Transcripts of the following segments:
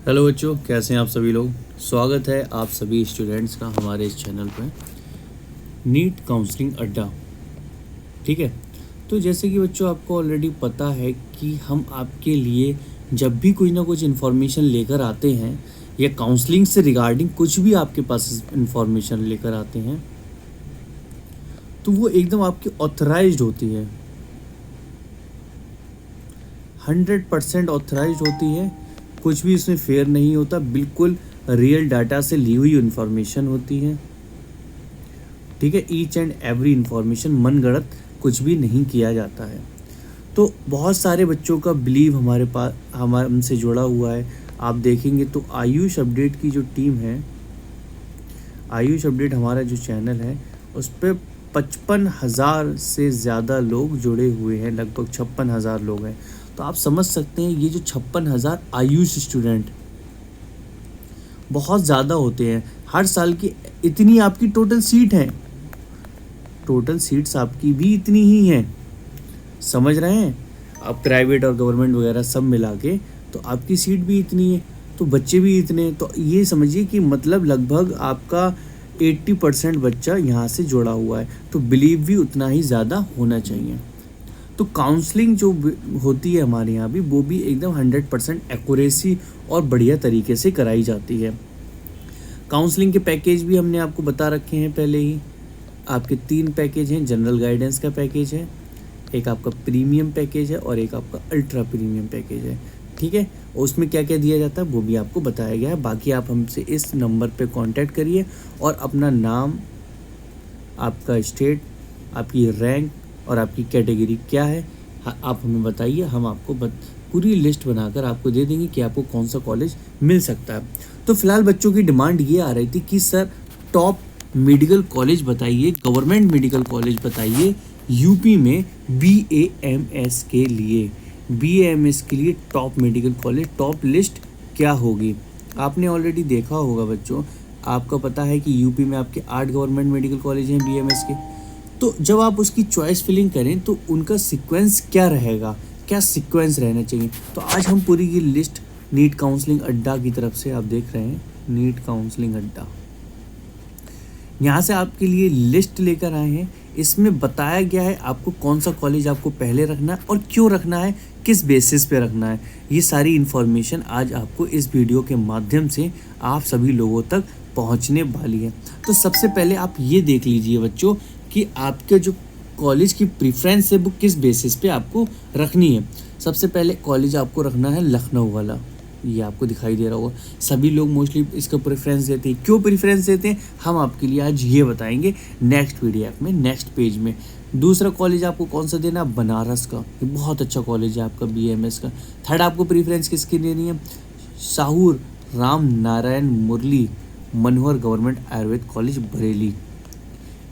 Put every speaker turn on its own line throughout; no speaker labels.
Hello बच्चों, कैसे हैं आप सभी लोग। स्वागत है आप सभी स्टूडेंट्स का हमारे इस चैनल पर नीट काउंसलिंग अड्डा। ठीक है, तो जैसे कि बच्चों आपको ऑलरेडी पता है कि हम आपके लिए जब भी कुछ ना कुछ इन्फॉर्मेशन लेकर आते हैं या काउंसलिंग से रिगार्डिंग कुछ भी आपके पास इन्फॉर्मेशन लेकर आते हैं तो वो एकदम आपकी ऑथराइज्ड होती है, 100% ऑथराइज्ड होती है। कुछ भी इसमें फेयर नहीं होता, बिल्कुल रियल डाटा से ली हुई इन्फॉर्मेशन होती है। ठीक है, ईच एंड एवरी इन्फॉर्मेशन मन गढ़ंत कुछ भी नहीं किया जाता है। तो बहुत सारे बच्चों का बिलीव हमारे पास हमसे जुड़ा हुआ है। आप देखेंगे तो आयुष अपडेट की जो टीम है, आयुष अपडेट हमारा जो चैनल है उस पर 55,000 से ज़्यादा लोग जुड़े हुए हैं, लगभग 56,000 लोग हैं। तो आप समझ सकते हैं ये जो 56,000 आयुष स्टूडेंट बहुत ज़्यादा होते हैं। हर साल की इतनी आपकी टोटल सीट है, टोटल सीट्स आपकी भी इतनी ही हैं, समझ रहे हैं आप। प्राइवेट और गवर्नमेंट वगैरह सब मिला के तो आपकी सीट भी इतनी है, तो बच्चे भी इतने। तो ये समझिए कि मतलब लगभग आपका 80% बच्चा यहाँ से जुड़ा हुआ है, तो बिलीव भी उतना ही ज़्यादा होना चाहिए। तो काउंसलिंग जो होती है हमारे यहाँ भी, वो भी एकदम 100% एक्यूरेसी और बढ़िया तरीके से कराई जाती है। काउंसलिंग के पैकेज भी हमने आपको बता रखे हैं पहले ही। आपके 3 पैकेज हैं। जनरल गाइडेंस का पैकेज है, एक आपका प्रीमियम पैकेज है और एक आपका अल्ट्रा प्रीमियम पैकेज है। ठीक है, और उसमें क्या क्या दिया जाता है वो भी आपको बताया गया है। बाकी आप हमसे इस नंबर पे कांटेक्ट करिए और अपना नाम, आपका स्टेट, आपकी रैंक और आपकी कैटेगरी क्या है आप हमें बताइए। हम आपको पूरी लिस्ट बनाकर आपको दे देंगे कि आपको कौन सा कॉलेज मिल सकता है। तो फिलहाल बच्चों की डिमांड ये आ रही थी कि सर टॉप मेडिकल कॉलेज बताइए, गवर्नमेंट मेडिकल कॉलेज बताइए यूपी में BAMS के लिए। BAMS के लिए top medical college, top list क्या होगी। आपने ऑलरेडी देखा होगा बच्चों, आपका पता है कि यूपी में आपके 8 गवर्नमेंट मेडिकल कॉलेज हैं BAMS के। तो जब आप उसकी चॉइस फिलिंग करें तो उनका सीक्वेंस क्या रहेगा, क्या सीक्वेंस रहना चाहिए। तो आज हम पूरी ये लिस्ट नीट काउंसलिंग अड्डा की तरफ से, आप देख रहे हैं नीट काउंसलिंग अड्डा, यहाँ से आपके लिए लिस्ट लेकर आए हैं। इसमें बताया गया है आपको कौन सा कॉलेज आपको पहले रखना है और क्यों रखना है, किस बेसिस पे रखना है। ये सारी इन्फॉर्मेशन आज आपको इस वीडियो के माध्यम से आप सभी लोगों तक पहुंचने वाली है। तो सबसे पहले आप ये देख लीजिए बच्चों कि आपके जो कॉलेज की प्रेफरेंस है वो किस बेसिस पे आपको रखनी है। सबसे पहले कॉलेज आपको रखना है लखनऊ वाला, ये आपको दिखाई दे रहा होगा। सभी लोग मोस्टली इसका प्रेफरेंस देते हैं। क्यों प्रेफरेंस देते हैं हम आपके लिए आज ये बताएंगे नेक्स्ट PDF में, नेक्स्ट पेज में। दूसरा कॉलेज आपको कौन सा देना, बनारस का, ये बहुत अच्छा कॉलेज है आपका BAMS का। थर्ड आपको प्रेफरेंस किसकी देनी है, साहूर राम नारायण मुरली मनोहर गवर्नमेंट आयुर्वेद कॉलेज बरेली,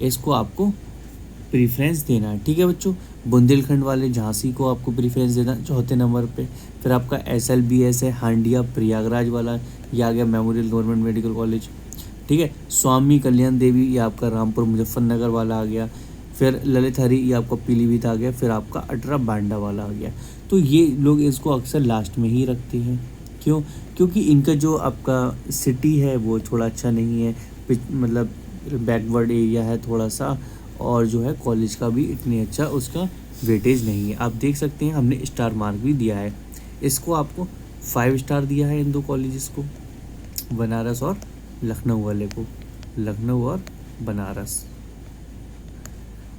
इसको आपको प्रेफरेंस देना है। ठीक है बच्चों, बुंदेलखंड वाले झांसी को आपको प्रेफरेंस देना चौथे नंबर पे। फिर आपका SLBS है हांडिया प्रयागराज वाला, ये आ गया मेमोरियल गवर्नमेंट मेडिकल कॉलेज। ठीक है, स्वामी कल्याण देवी ये आपका रामपुर मुजफ्फरनगर वाला आ गया। फिर ललित हरी ये आपका पीलीभीत आ गया। फिर आपका अटरा बांडा वाला आ गया। तो ये लोग इसको अक्सर लास्ट में ही रखते हैं। क्यों, क्योंकि इनका जो आपका सिटी है वो थोड़ा अच्छा नहीं है, मतलब बैकवर्ड एरिया है थोड़ा सा, और जो है कॉलेज का भी इतनी अच्छा उसका वेटेज नहीं है। आप देख सकते हैं हमने स्टार मार्क भी दिया है, इसको आपको 5 स्टार दिया है इन 2 कॉलेजेस को, बनारस और लखनऊ वाले को, लखनऊ और बनारस।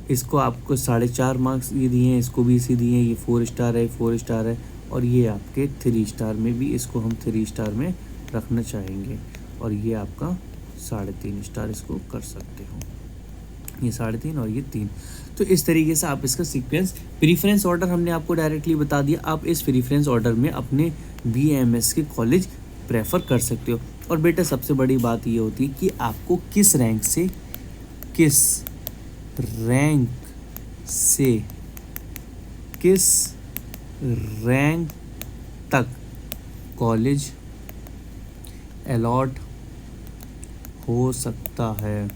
इसको आपको 4.5 मार्क्स ये दिए हैं, इसको भी इसी दिए हैं। ये 4 स्टार है, 4 स्टार है, और ये आपके 3 स्टार में भी इसको हम 3 स्टार में रखना चाहेंगे। और ये आपका 3.5 स्टार इसको कर सकते हो, ये 3.5 और ये 3। तो इस तरीके से आप इसका सीक्वेंस, प्रीफरेंस ऑर्डर हमने आपको डायरेक्टली बता दिया। आप इस प्रीफरेंस ऑर्डर में अपने BAMS के कॉलेज प्रेफर कर सकते हो। और बेटा सबसे बड़ी बात ये होती है कि आपको किस रैंक से, किस रैंक से किस रैंक तक कॉलेज अलॉट हो सकता है।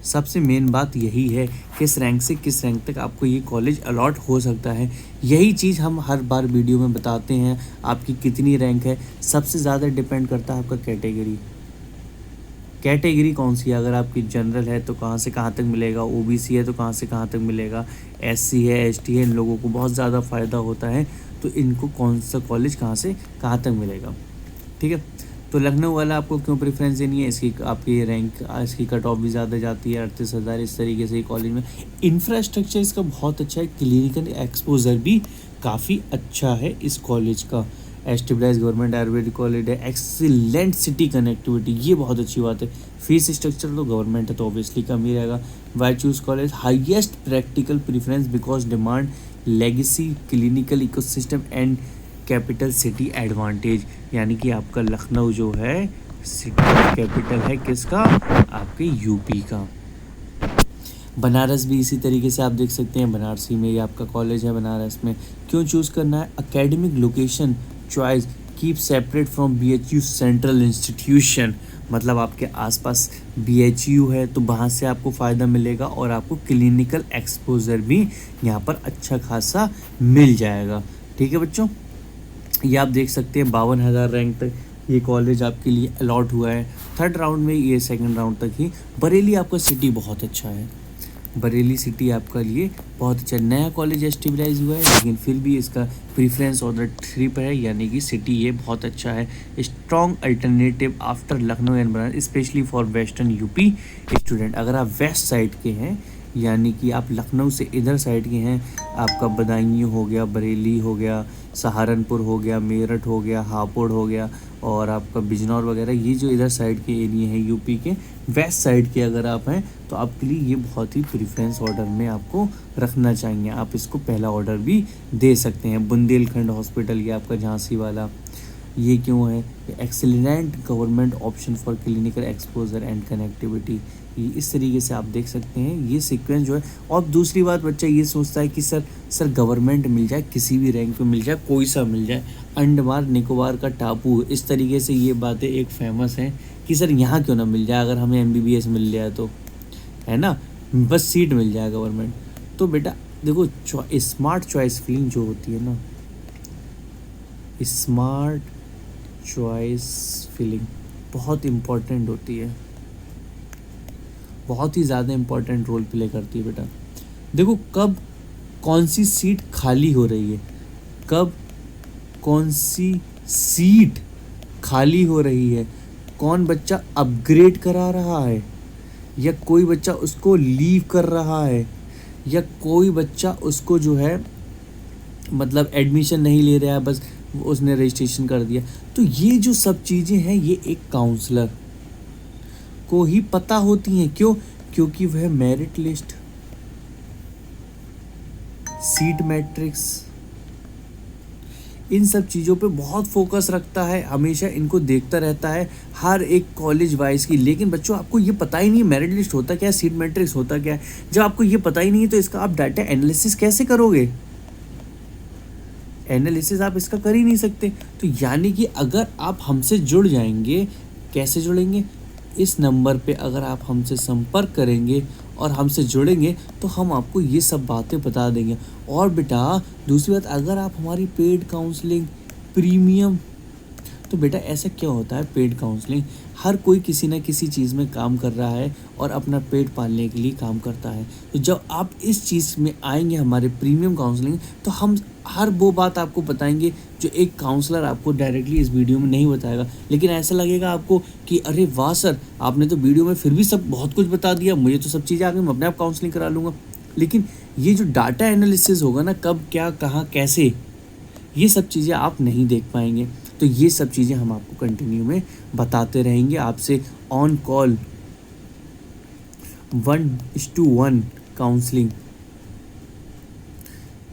सबसे मेन बात यही है, किस रैंक से किस रैंक तक आपको ये कॉलेज अलॉट हो सकता है। यही चीज़ हम हर बार वीडियो में बताते हैं, आपकी कितनी रैंक है। सबसे ज़्यादा डिपेंड करता है आपका कैटेगरी कौन सी है। अगर आपकी जनरल है तो कहाँ से कहाँ तक मिलेगा, ओबीसी है तो कहाँ से कहाँ तक मिलेगा, एससी है, एसटी है, इन लोगों को बहुत ज़्यादा फ़ायदा होता है, तो इनको कौन सा कॉलेज कहाँ से कहाँ तक मिलेगा। ठीक है, तो लखनऊ वाला आपको क्यों प्रेफरेंस देनी है, इसकी आपकी रैंक, इसकी कट ऑफ भी ज़्यादा जाती है 38,000। इस तरीके से कॉलेज में इंफ्रास्ट्रक्चर इसका बहुत अच्छा है, क्लिनिकल एक्सपोजर भी काफ़ी अच्छा है इस कॉलेज का। एस्टेब्लाइज गवर्नमेंट आयुर्वेदिक कॉलेज है, एक्सीलेंट सिटी कनेक्टिविटी, ये बहुत अच्छी बात है। फीस स्ट्रक्चर तो गवर्नमेंट है तो ऑब्वियसली कम ही रहेगा। Why choose college, highest practical preference because demand legacy clinical ecosystem and capital city advantage, यानी कि आपका लखनऊ जो है सिटी कैपिटल है किसका, आपके यूपी का। बनारस भी इसी तरीके से आप देख सकते हैं, बनारसी में ये आपका कॉलेज है। बनारस में क्यों चूज़ करना है, academic location choice keep separate from BHU central institution, मतलब आपके आसपास बीएचयू है तो वहाँ से आपको फ़ायदा मिलेगा और आपको क्लिनिकल एक्सपोजर भी यहाँ पर अच्छा खासा मिल जाएगा। ठीक है बच्चों, ये आप देख सकते हैं 52,000 रैंक तक ये कॉलेज आपके लिए अलॉट हुआ है। थर्ड राउंड में ये सेकंड राउंड तक ही। बरेली आपका सिटी बहुत अच्छा है, बरेली सिटी आपका लिए बहुत अच्छा। नया कॉलेज एस्टेबलाइज हुआ है लेकिन फिर भी इसका प्रीफरेंस ऑर्डर 3 पर है, यानी कि सिटी ये बहुत अच्छा है। Strong alternative after Lucknow and Banaras specially for western UP student. अगर आप वेस्ट साइड के हैं, यानी कि आप लखनऊ से इधर साइड के हैं, आपका बदायूं हो गया, बरेली हो गया, सहारनपुर हो गया, मेरठ हो गया, हापुड़ हो गया और आपका बिजनौर वगैरह, ये जो इधर साइड के एरिया हैं यूपी के वेस्ट साइड के अगर आप हैं तो आपके लिए ये बहुत ही प्रेफरेंस ऑर्डर में आपको रखना चाहिए। आप इसको पहला ऑर्डर भी दे सकते हैं। बुंदेलखंड हॉस्पिटल ये आपका झांसी वाला, ये क्यों है, excellent government option for clinical exposure and connectivity. ये इस तरीके से आप देख सकते हैं ये सीक्वेंस जो है। और दूसरी बात, बच्चा ये सोचता है कि सर गवर्नमेंट मिल जाए, किसी भी रैंक पे मिल जाए, कोई सा मिल जाए, अंडमान निकोबार का टापू, इस तरीके से ये बातें एक फेमस हैं कि सर यहाँ क्यों ना मिल जाए, अगर हमें एमबीबीएस मिल जाए तो, है ना, बस सीट मिल जाए गवर्नमेंट। तो बेटा देखो, स्मार्ट चॉइस फीलिंग जो होती है ना, स्मार्ट चॉइस फीलिंग बहुत इम्पोर्टेंट होती है, बहुत ही ज़्यादा इम्पोर्टेंट रोल प्ले करती है बेटा। देखो कब कौन सी सीट खाली हो रही है, कब कौन सी सीट खाली हो रही है, कौन बच्चा अपग्रेड करा रहा है या कोई बच्चा उसको लीव कर रहा है या कोई बच्चा उसको जो है मतलब एडमिशन नहीं ले रहा है, बस उसने रजिस्ट्रेशन कर दिया। तो ये जो सब चीज़ें हैं ये एक काउंसलर को ही पता होती हैं। क्यों? क्योंकि वह मेरिट लिस्ट, सीट मैट्रिक्स, इन सब चीज़ों पे बहुत फोकस रखता है, हमेशा इनको देखता रहता है हर एक कॉलेज वाइज की। लेकिन बच्चों आपको ये पता ही नहीं मेरिट लिस्ट होता क्या है, सीट मैट्रिक्स होता क्या है। जब आपको ये पता ही नहीं है तो इसका आप डाटा एनालिसिस कैसे करोगे, एनालिसिस आप इसका कर ही नहीं सकते। तो यानी कि अगर आप हमसे जुड़ जाएंगे, कैसे जुड़ेंगे, इस नंबर पे अगर आप हमसे संपर्क करेंगे और हमसे जुड़ेंगे तो हम आपको ये सब बातें बता देंगे। और बेटा दूसरी बात, अगर आप हमारी पेड काउंसलिंग प्रीमियम, तो बेटा ऐसा क्या होता है, पेड काउंसलिंग हर कोई किसी ना किसी चीज़ में काम कर रहा है और अपना पेट पालने के लिए काम करता है। तो जब आप इस चीज़ में आएंगे हमारे प्रीमियम काउंसलिंग, तो हम हर वो बात आपको बताएंगे जो एक काउंसलर आपको डायरेक्टली इस वीडियो में नहीं बताएगा। लेकिन ऐसा लगेगा आपको कि अरे वाह सर, आपने तो वीडियो में फिर भी सब बहुत कुछ बता दिया, मुझे तो सब चीज़ें आ गई, मैं अपने आप काउंसलिंग करा लूँगा। लेकिन ये जो डाटा एनालिसिस होगा ना, कब क्या कहाँ कैसे, ये सब चीज़ें आप नहीं देख पाएंगे। तो ये सब चीज़ें हम आपको कंटिन्यू में बताते रहेंगे। आपसे ऑन कॉल 1:1 काउंसलिंग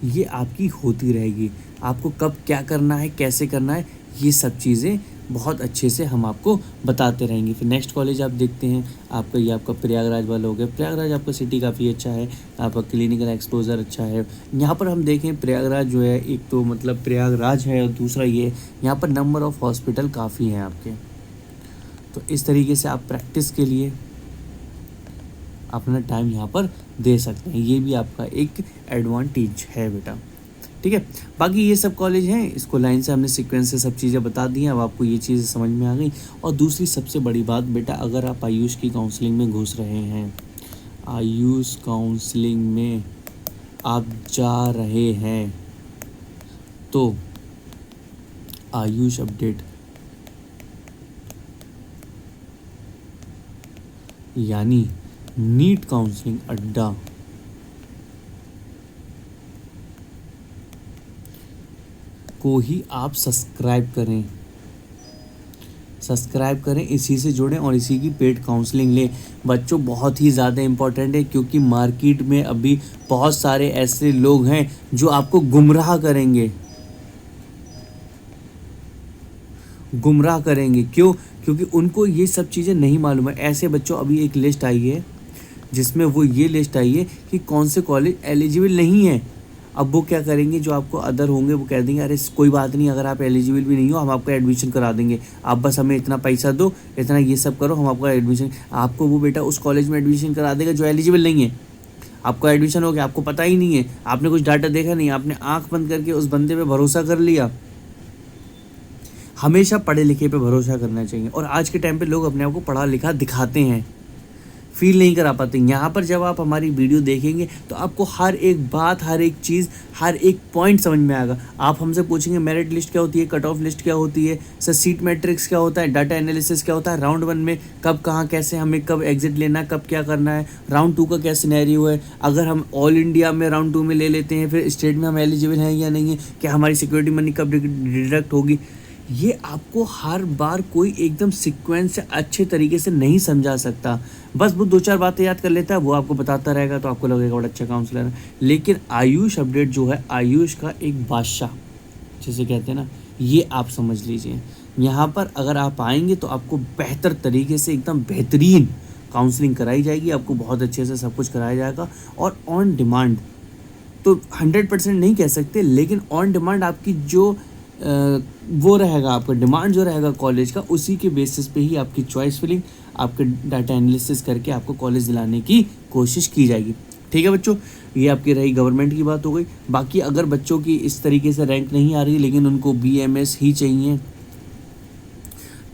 ये आपकी होती रहेगी। आपको कब क्या करना है, कैसे करना है, ये सब चीज़ें बहुत अच्छे से हम आपको बताते रहेंगे। फिर नेक्स्ट कॉलेज आप देखते हैं, आपका ये आपका प्रयागराज वाला हो गया। प्रयागराज आपका सिटी काफ़ी अच्छा है, आपका क्लिनिकल एक्सपोजर अच्छा है। यहाँ पर हम देखें प्रयागराज जो है, एक तो मतलब प्रयागराज है और दूसरा ये यहाँ पर नंबर ऑफ़ हॉस्पिटल काफ़ी हैं आपके। तो इस तरीके से आप प्रैक्टिस के लिए अपना टाइम यहाँ पर दे सकते हैं। ये भी आपका एक एडवांटेज है बेटा, ठीक है। बाकी ये सब कॉलेज हैं, इसको लाइन से हमने सीक्वेंस से सब चीज़ें बता दी हैं। अब आपको ये चीज़ें समझ में आ गई। और दूसरी सबसे बड़ी बात बेटा, अगर आप आयुष की काउंसलिंग में घुस रहे हैं, आयुष काउंसलिंग में आप जा रहे हैं, तो आयुष अपडेट यानी नीट काउंसलिंग अड्डा को ही आप सब्सक्राइब करें, इसी से जुड़ें और इसी की पेड काउंसलिंग लें। बच्चों बहुत ही ज़्यादा इम्पोर्टेंट है, क्योंकि मार्केट में अभी बहुत सारे ऐसे लोग हैं जो आपको गुमराह करेंगे। क्यों? क्योंकि उनको ये सब चीज़ें नहीं मालूम है। ऐसे बच्चों अभी एक लिस्ट आई है जिसमें वो ये लिस्ट आई है कि कौन से कॉलेज एलिजिबल नहीं है। अब वो क्या करेंगे, जो आपको अदर होंगे वो कह देंगे अरे कोई बात नहीं, अगर आप एलिजिबल भी नहीं हो हम आपका एडमिशन करा देंगे, आप बस हमें इतना पैसा दो, इतना ये सब करो, हम आपका एडमिशन, आपको वो बेटा उस कॉलेज में एडमिशन करा देगा जो एलिजिबल नहीं है। आपका एडमिशन हो गया, आपको पता ही नहीं है, आपने कुछ डाटा देखा नहीं, आपने आँख बंद करके उस बंदे पर भरोसा कर लिया। हमेशा पढ़े लिखे पे भरोसा करना चाहिए। और आज के टाइम पे लोग अपने आप को पढ़ा लिखा दिखाते हैं, फील नहीं करा पाते। यहाँ पर जब आप हमारी वीडियो देखेंगे तो आपको हर एक बात, हर एक चीज़, हर एक पॉइंट समझ में आएगा। आप हमसे पूछेंगे मेरिट लिस्ट क्या होती है, कट ऑफ लिस्ट क्या होती है, सर सीट मैट्रिक्स क्या होता है, डाटा एनालिसिस क्या होता है, राउंड 1 में कब कहाँ कैसे हमें कब एग्जिट लेना है, कब क्या करना है, राउंड 2 का क्या सिनेरियो है, अगर हम ऑल इंडिया में राउंड 2 में ले लेते हैं फिर स्टेट में हम एलिजिबल हैं या नहीं है, क्या हमारी सिक्योरिटी मनी कब डिडक्ट होगी। ये आपको हर बार कोई एकदम सीक्वेंस से अच्छे तरीके से नहीं समझा सकता। बस वो 2-4 बातें याद कर लेता है, वो आपको बताता रहेगा तो आपको लगेगा बड़ा अच्छा काउंसलर है। लेकिन आयुष अपडेट जो है, आयुष का एक बादशाह जिसे कहते हैं ना, ये आप समझ लीजिए। यहाँ पर अगर आप आएंगे तो आपको बेहतर तरीके से एकदम बेहतरीन काउंसलिंग कराई जाएगी, आपको बहुत अच्छे से सब कुछ कराया जाएगा। और ऑन डिमांड तो 100% नहीं कह सकते, लेकिन ऑन डिमांड आपकी जो वो रहेगा, आपका डिमांड जो रहेगा कॉलेज का, उसी के बेसिस पे ही आपकी चॉइस फिलिंग, आपके डाटा एनालिसिस करके आपको कॉलेज दिलाने की कोशिश की जाएगी। ठीक है बच्चों, ये आपकी रही गवर्नमेंट की बात हो गई। बाकी अगर बच्चों की इस तरीके से रैंक नहीं आ रही लेकिन उनको BMS ही चाहिए,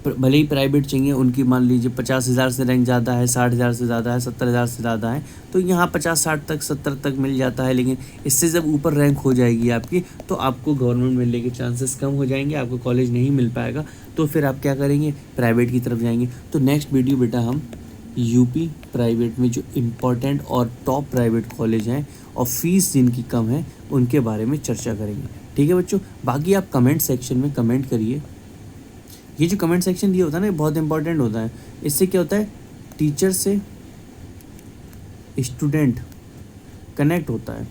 भले ही प्राइवेट चाहिए, उनकी मान लीजिए 50,000 से रैंक ज़्यादा है, 60,000 से ज़्यादा है, 70,000 से ज़्यादा है, तो यहाँ 50-60 तक 70 तक मिल जाता है। लेकिन इससे जब ऊपर रैंक हो जाएगी आपकी तो आपको गवर्नमेंट मिलने के चांसेस कम हो जाएंगे, आपको कॉलेज नहीं मिल पाएगा। तो फिर आप क्या करेंगे, प्राइवेट की तरफ जाएंगे। तो नेक्स्ट वीडियो बेटा हम यूपी प्राइवेट में जो इम्पोर्टेंट और टॉप प्राइवेट कॉलेज हैं और फीस जिनकी कम है उनके बारे में चर्चा करेंगे। ठीक है बच्चों, बाकी आप कमेंट सेक्शन में कमेंट करिए। ये जो कमेंट सेक्शन दिया होता है ना, ये बहुत इंपॉर्टेंट होता है। इससे क्या होता है, टीचर से स्टूडेंट कनेक्ट होता है,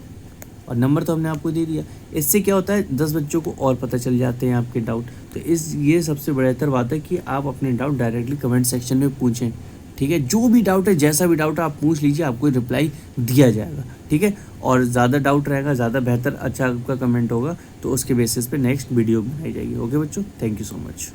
और नंबर तो हमने आपको दे दिया। इससे क्या होता है, 10 बच्चों को और पता चल जाते हैं आपके डाउट। तो ये सबसे बेहतर बात है कि आप अपने डाउट डायरेक्टली कमेंट सेक्शन में पूछें। ठीक है, जो भी डाउट है, जैसा भी डाउट है आप पूछ लीजिए, आपको रिप्लाई दिया जाएगा। ठीक है, और ज़्यादा डाउट रहेगा, ज़्यादा बेहतर अच्छा आपका कमेंट होगा तो उसके बेसिस पे नेक्स्ट वीडियो बनाई जाएगी। ओके बच्चों, थैंक यू सो मच।